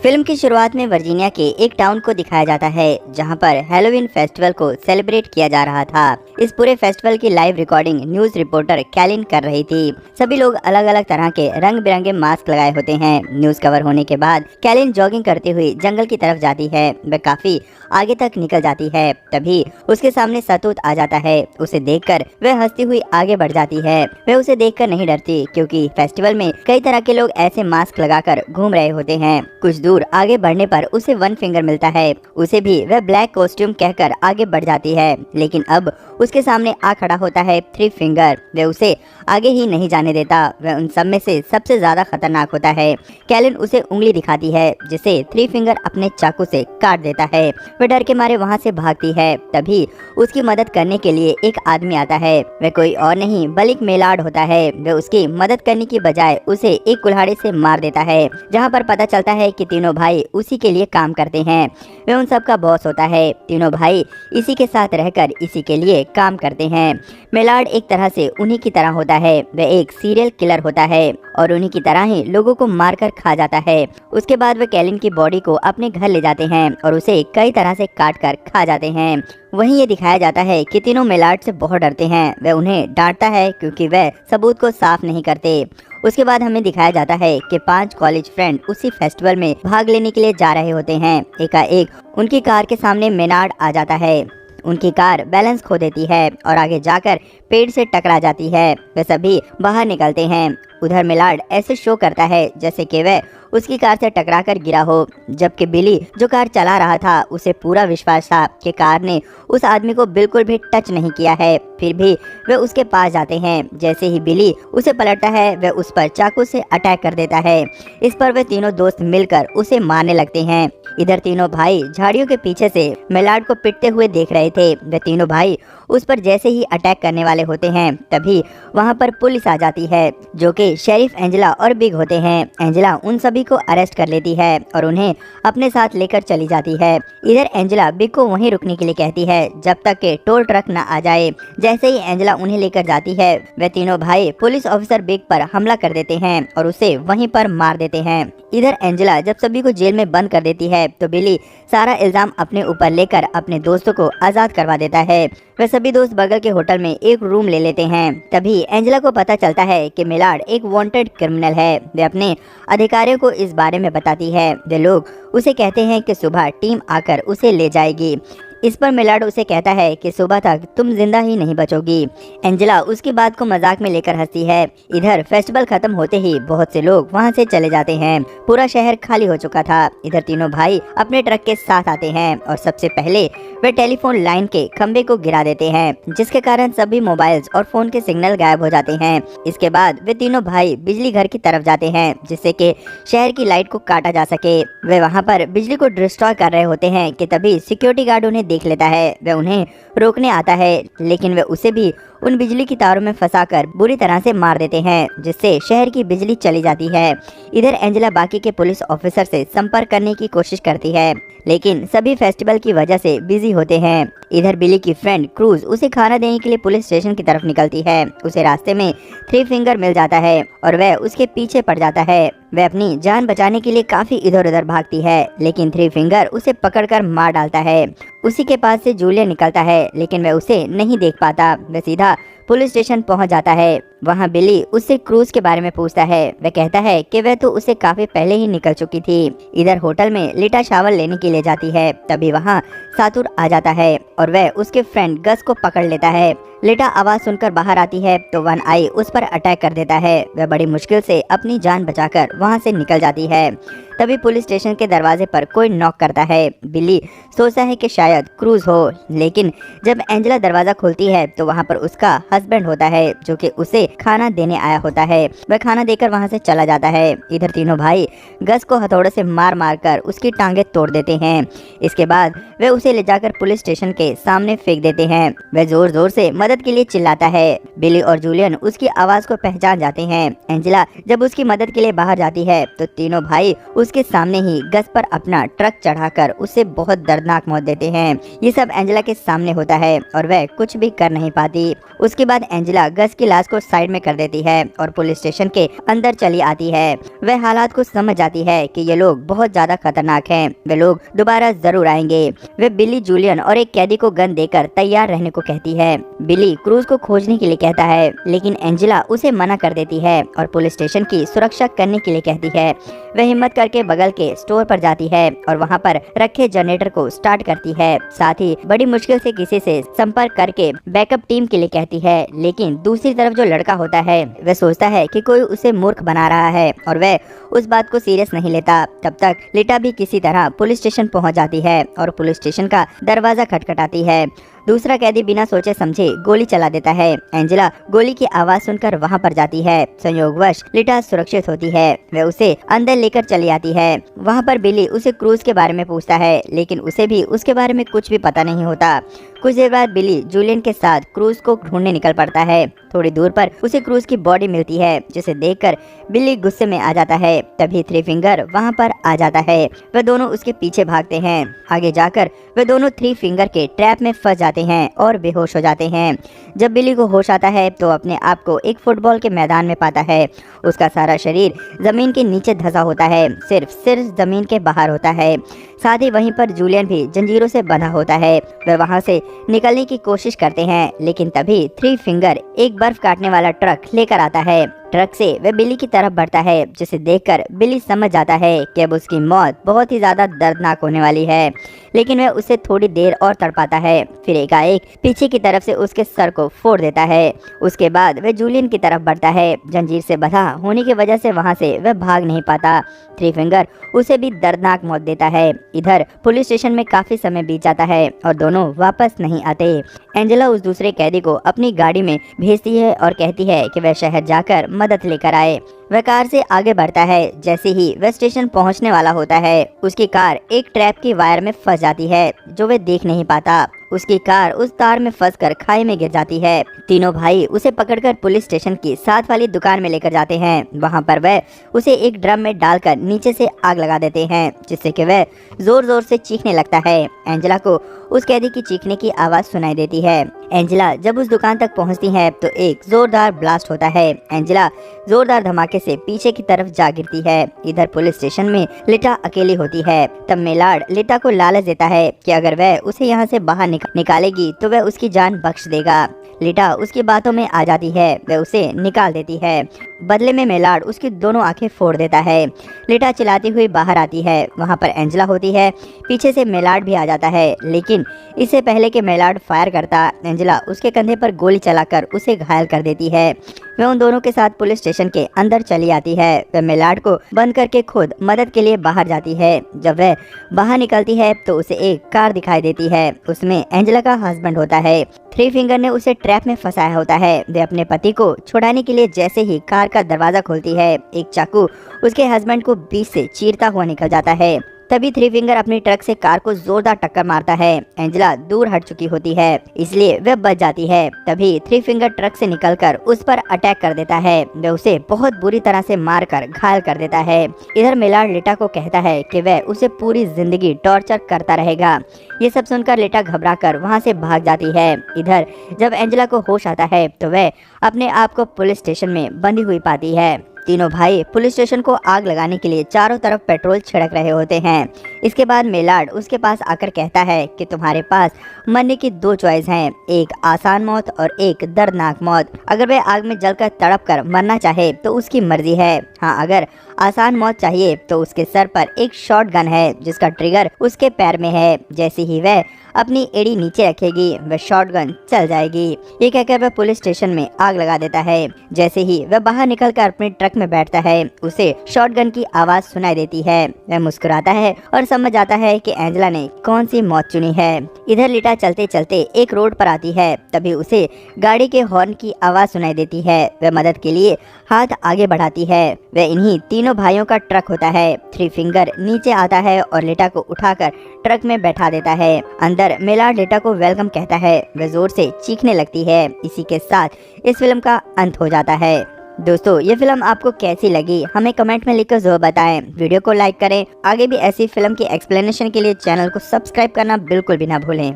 Film की शुरुआत में वर्जीनिया के एक टाउन को दिखाया जाता है जहां पर हैलोवीन फेस्टिवल को सेलिब्रेट किया जा रहा था। इस पूरे फेस्टिवल की live recording news reporter Kaelin कर रही थी। सभी लोग अलग अलग तरह के रंग बिरंगे मास्क लगाए होते हैं। न्यूज कवर होने के बाद कैलिन जॉगिंग करते हुए जंगल की तरफ जाती है। वह काफी आगे तक निकल जाती है। तभी उसके सामने सतूत आ जाता है। उसे देखकर वह हंसती हुई आगे बढ़ जाती है। वह उसे देखकर नहीं डरती क्योंकि फेस्टिवल में कई तरह के लोग ऐसे मास्क लगाकर घूम रहे होते हैं। कुछ दूर आगे बढ़ने पर उसे वन फिंगर मिलता है। उसे भी वह ब्लैक कॉस्ट्यूम कहकर आगे बढ़ जाती है, लेकिन अब उसके सामने आ खड़ा होता है थ्री फिंगर। वह उसे आगे ही नहीं जाने देता। वह उन सब में से सबसे ज्यादा खतरनाक होता है। कैलिन उसे उंगली दिखाती है जिसे थ्री फिंगर अपने चाकू से काट देता है। वह डर के मारे वहाँ से भागती है। तभी उसकी मदद करने के लिए एक आदमी आता है। वह कोई और नहीं बल्कि मेलार्ड होता है। वह उसकी मदद करने की बजाय उसे एक कुल्हाड़ी से मार देता है, जहाँ पर पता चलता है कि तीनों भाई उसी के लिए काम करते हैं। वह उन सब का बॉस होता है। तीनों भाई इसी के साथ रहकर इसी के लिए काम करते हैं। मेलार्ड एक तरह से उन्हीं की तरह होता है। वह एक सीरियल किलर होता है और उन्हीं की तरह ही लोगों को मारकर खा जाता है। उसके बाद वह कैलिन की बॉडी को अपने घर ले जाते हैं और उसे कई तरह से काट कर खा जाते हैं। वहीं ये दिखाया जाता है कि तीनों मेलार्ड से बहुत डरते हैं। वह उन्हें डांटता है क्योंकि वह सबूत को साफ नहीं करते। उसके बाद हमें दिखाया जाता है कि 5 कॉलेज फ्रेंड उसी फेस्टिवल में भाग लेने के लिए जा रहे होते हैं। एकाएक उनकी कार के सामने मेनार्ड आ जाता है। उनकी कार बैलेंस खो देती है और आगे जाकर पेड़ से टकरा जाती है। वे सभी बाहर निकलते हैं। उधर मेलार्ड ऐसे शो करता है जैसे कि वह उसकी कार से टकराकर गिरा हो, जबकि बिली जो कार चला रहा था उसे पूरा विश्वास था कि कार ने उस आदमी को बिल्कुल भी टच नहीं किया है। फिर भी वे उसके पास जाते हैं। जैसे ही बिली उसे पलटता है वह उस पर चाकू से अटैक कर देता है। इस पर वे तीनों दोस्त मिलकर उसे मारने लगते हैं। इधर तीनों भाई झाड़ियों के पीछे से मेलार्ड को पिटते हुए देख रहे थे। वे तीनों भाई उस पर जैसे ही अटैक करने वाले होते हैं तभी वहां पर पुलिस आ जाती है, जो कि शेरिफ एंजेला और बिग होते हैं। एंजेला उन सभी को अरेस्ट कर लेती है और उन्हें अपने साथ लेकर चली जाती है। इधर एंजेला बिग को वहीं रुकने के लिए कहती है जब तक के टोल ट्रक न आ जाए। जैसे ही एंजेला उन्हें लेकर जाती है वे तीनों भाई पुलिस ऑफिसर बिग पर हमला कर देते हैं और उसे वहीं पर मार देते हैं। इधर एंजेला जब सभी को जेल में बंद कर देती है तो बिली सारा इल्जाम अपने ऊपर लेकर अपने दोस्तों को आजाद करवा देता है। वे सभी दोस्त बगल के होटल में एक रूम ले लेते हैं। तभी एंजेला को पता चलता है कि मेलार्ड एक वांटेड क्रिमिनल है। वे अपने अधिकारियों को इस बारे में बताती है। वे लोग उसे कहते हैं कि सुबह टीम आकर उसे ले जाएगी। इस पर मेलार्ड उसे कहता है कि सुबह तक तुम जिंदा ही नहीं बचोगी। एंजेला उसकी बात को मजाक में लेकर हंसती है। इधर फेस्टिवल खत्म होते ही बहुत से लोग वहां से चले जाते हैं। पूरा शहर खाली हो चुका था। इधर तीनों भाई अपने ट्रक के साथ आते हैं और सबसे पहले वे टेलीफोन लाइन के खंबे को गिरा देते हैं, जिसके कारण सभी मोबाइल्स और फोन के सिग्नल गायब हो जाते हैं। इसके बाद वे तीनों भाई बिजली घर की तरफ जाते हैं जिससे कि शहर की लाइट को काटा जा सके। वे वहाँ पर बिजली को डिस्ट्रॉय कर रहे होते हैं कि तभी सिक्योरिटी गार्ड उन्हें देख लेता है। वह उन्हें रोकने आता है, लेकिन वे उसे भी उन बिजली की तारों में फंसाकर बुरी तरह से मार देते हैं, जिससे शहर की बिजली चली जाती है। इधर एंजेला बाकी के पुलिस ऑफिसर से संपर्क करने की कोशिश करती है, लेकिन सभी फेस्टिवल की वजह से बिजी होते हैं। इधर बिली की फ्रेंड क्रूज उसे खाना देने के लिए पुलिस स्टेशन की तरफ निकलती है। उसे रास्ते में थ्री फिंगर मिल जाता है और वह उसके पीछे पड़ जाता है। वह अपनी जान बचाने के लिए काफी इधर उधर भागती है, लेकिन थ्री फिंगर उसे पकड़कर मार डालता है। उसी के पास से जूलियन निकलता है, लेकिन वह उसे नहीं देख पाता। वह सीधा पुलिस स्टेशन पहुंच जाता है। वहां बिली उससे क्रूज के बारे में पूछता है। वह कहता है कि वह तो उसे काफी पहले ही निकल चुकी थी। इधर होटल में लीटा शावर लेने के लिए जाती है। तभी वहां सातुर आ जाता है और वह उसके फ्रेंड गस को पकड़ लेता है। लीटा आवाज सुनकर बाहर आती है तो वन आई उस पर अटैक कर देता है। वह बड़ी मुश्किल से अपनी जान बचाकर वहां से निकल जाती है। तभी पुलिस स्टेशन के दरवाजे पर कोई नॉक करता है। बिली सोचता है कि शायद क्रूज हो, लेकिन जब एंजेला दरवाजा खोलती है तो वहां पर उसका हस्बैंड होता है, जो कि उसे खाना देने आया होता है। वह खाना देकर वहां से चला जाता है। इधर तीनों भाई गस को हथौड़े से मार मार कर उसकी टांगे तोड़ देते हैं। इसके बाद वे उसे ले जाकर पुलिस स्टेशन के सामने फेंक देते हैं। वह जोर जोर से मदद के लिए चिल्लाता है। बिली और जूलियन उसकी आवाज को पहचान जाते हैं। एंजेला जब उसकी मदद के लिए बाहर जाती है तो तीनों भाई उसके सामने ही गस पर अपना ट्रक चढ़ाकर उसे बहुत दर्दनाक मौत देते हैं। ये सब एंजेला के सामने होता है और वह कुछ भी कर नहीं पाती। उसके बाद एंजेला गस की लाश को साइड में कर देती है और पुलिस स्टेशन के अंदर चली आती है। वह हालात को समझ जाती है कि ये लोग बहुत ज्यादा खतरनाक हैं। वे लोग दोबारा जरूर आएंगे। वे बिली, जूलियन और एक कैदी को गन देकर तैयार रहने को कहती है। बिली क्रूज को खोजने के लिए कहता है, लेकिन एंजेला उसे मना कर देती है और पुलिस स्टेशन की सुरक्षा करने के लिए कहती है। वह हिम्मत करके बगल के स्टोर पर जाती है और वहाँ पर रखे जनरेटर को स्टार्ट करती है। साथ ही बड़ी मुश्किल से किसी से संपर्क करके बैकअप टीम के लिए कहती है, लेकिन दूसरी तरफ जो लड़का होता है वह सोचता है कि कोई उसे मूर्ख बना रहा है और वह उस बात को सीरियस नहीं लेता। तब तक लिटा भी किसी तरह पुलिस स्टेशन पहुंच जाती है और पुलिस स्टेशन का दरवाजा खटखटाती है। दूसरा कैदी बिना सोचे समझे गोली चला देता है। एंजेला गोली की आवाज सुनकर वहां पर जाती है। संयोगवश लिटा सुरक्षित होती है। वह उसे अंदर लेकर चली आती है। वहां पर बिली उसे क्रूज के बारे में पूछता है, लेकिन उसे भी उसके बारे में कुछ भी पता नहीं होता। कुछ देर बाद बिली जूलियन के साथ क्रूज को ढूंढने निकल पड़ता है। थोड़ी दूर पर उसे क्रूज की बॉडी मिलती है, जिसे देखकर बिली गुस्से में आ जाता है। तभी थ्री फिंगर वहां पर आ जाता है। वह दोनों उसके पीछे भागते हैं। आगे जाकर वे दोनों थ्री फिंगर के ट्रैप में फंस जाते हैं और बेहोश हो जाते हैं। जब बिली को होश आता है तो अपने आप को एक फुटबॉल के मैदान में पाता है। उसका सारा शरीर जमीन के नीचे धंसा होता है, सिर्फ सिर जमीन के बाहर होता है। साथ ही वहीं पर जूलियन भी जंजीरों से बंधा होता है। वह वहां से निकलने की कोशिश करते हैं, लेकिन तभी थ्री फिंगर एक बर्फ काटने वाला ट्रक लेकर आता है। ट्रक से वह बिली की तरफ बढ़ता है, जिसे देखकर बिली समझ जाता है कि अब उसकी मौत बहुत ही ज्यादा दर्दनाक होने वाली है, लेकिन वह उसे थोड़ी देर और तड़पाता है। फिर एकाएक पीछे की तरफ से उसके सर को फोड़ देता है। उसके बाद वह जूलियन की तरफ बढ़ता है। जंजीर से बंधा होने की वजह से वहां से वह भाग नहीं पाता। थ्री फिंगर उसे भी दर्दनाक मौत देता है। इधर पुलिस स्टेशन में काफी समय बीत जाता है और दोनों वापस नहीं आते। एंजेला उस दूसरे कैदी को अपनी गाड़ी में भेजती है और कहती है कि वह शहर जाकर मदद लेकर आए। वह कार से आगे बढ़ता है। जैसे ही वह स्टेशन पहुंचने वाला होता है, उसकी कार एक ट्रैप की वायर में फंस जाती है, जो वह देख नहीं पाता। उसकी कार उस तार में फंसकर खाई में गिर जाती है। तीनों भाई उसे पकड़कर पुलिस स्टेशन की साथ वाली दुकान में लेकर जाते हैं। वहां पर वह उसे एक ड्रम में डालकर नीचे से आग लगा देते हैं, जिससे कि वह जोर जोर से चीखने लगता है। एंजेला को उस कैदी की चीखने की आवाज सुनाई देती है। एंजेला जब उस दुकान तक पहुंचती है तो एक जोरदार ब्लास्ट होता है। एंजेला जोरदार धमाके से पीछे की तरफ जा गिरती है। इधर पुलिस स्टेशन में लिटा अकेली होती है। तब मेलार्ड लिटा को लालच देता है कि अगर वह उसे यहाँ से बाहर निकालेगी तो वह उसकी जान बख्श देगा। लिटा उसकी बातों में आ जाती है। वह उसे निकाल देती है। बदले में मेलार्ड उसकी दोनों आंखें फोड़ देता है। लिटा चिल्लाती हुई बाहर आती है। वहां पर एंजेला होती है। पीछे से मेलार्ड भी आ जाता है, लेकिन इससे पहले कि मेलार्ड फायर करता, एंजेला उसके कंधे पर गोली चलाकर उसे घायल कर देती है। वह उन दोनों के साथ पुलिस स्टेशन के अंदर चली आती है। वह मेलार्ड को बंद करके खुद मदद के लिए बाहर जाती है। जब वह बाहर निकलती है तो उसे एक कार दिखाई देती है। उसमें एंजेला का हस्बैंड होता है। थ्री फिंगर ने उसे ट्रैप में फंसाया होता है। वे अपने पति को छुड़ाने के लिए जैसे ही कार का दरवाजा खोलती है, एक चाकू उसके हस्बैंड को बीच से चीरता हुआ निकल जाता है। तभी थ्री फिंगर अपनी ट्रक से कार को जोरदार टक्कर मारता है। एंजेला दूर हट चुकी होती है, इसलिए वह बच जाती है। तभी थ्री फिंगर ट्रक से निकलकर उस पर अटैक कर देता है। वह उसे बहुत बुरी तरह से मारकर घायल कर देता है। इधर मेलार्ड लिटा को कहता है कि वह उसे पूरी जिंदगी टॉर्चर करता रहेगा। ये सब सुनकर लिटा घबराकर वहां से भाग जाती है। इधर जब एंजेला को होश आता है तो वह अपने आप को पुलिस स्टेशन में बंधी हुई पाती है। तीनों भाई पुलिस स्टेशन को आग लगाने के लिए चारों तरफ पेट्रोल छिड़क रहे होते हैं। इसके बाद मेलार्ड उसके पास आकर कहता है कि तुम्हारे पास मरने की दो चॉइस हैं, एक आसान मौत और एक दर्दनाक मौत। अगर वह आग में जलकर तड़प कर मरना चाहे तो उसकी मर्जी है। हाँ, अगर आसान मौत चाहिए तो उसके सर पर एक शॉटगन है, जिसका ट्रिगर उसके पैर में है। जैसे ही वह अपनी एड़ी नीचे रखेगी, वह शॉटगन चल जाएगी। ये कहकर वह पुलिस स्टेशन में आग लगा देता है। जैसे ही वह बाहर निकलकर अपने ट्रक में बैठता है, उसे शॉटगन की आवाज सुनाई देती है। वह मुस्कुराता है और समझ आता है कि एंजेला ने कौन सी मौत चुनी है। इधर लिटा चलते चलते एक रोड पर आती है। तभी उसे गाड़ी के हॉर्न की आवाज सुनाई देती है। वह मदद के लिए हाथ आगे बढ़ाती है। वह इन्हीं तीनों भाइयों का ट्रक होता है। थ्री फिंगर नीचे आता है और लिटा को उठाकर ट्रक में बैठा देता है। अंदर मेलार्ड लिटा को वेलकम कहता है। वह जोर से चीखने लगती है। इसी के साथ इस फिल्म का अंत हो जाता है। दोस्तों ये फिल्म आपको कैसी लगी हमें कमेंट में लिखकर जरूर बताएं। वीडियो को लाइक करें। आगे भी ऐसी फिल्म की एक्सप्लेनेशन के लिए चैनल को सब्सक्राइब करना बिल्कुल भी ना भूलें।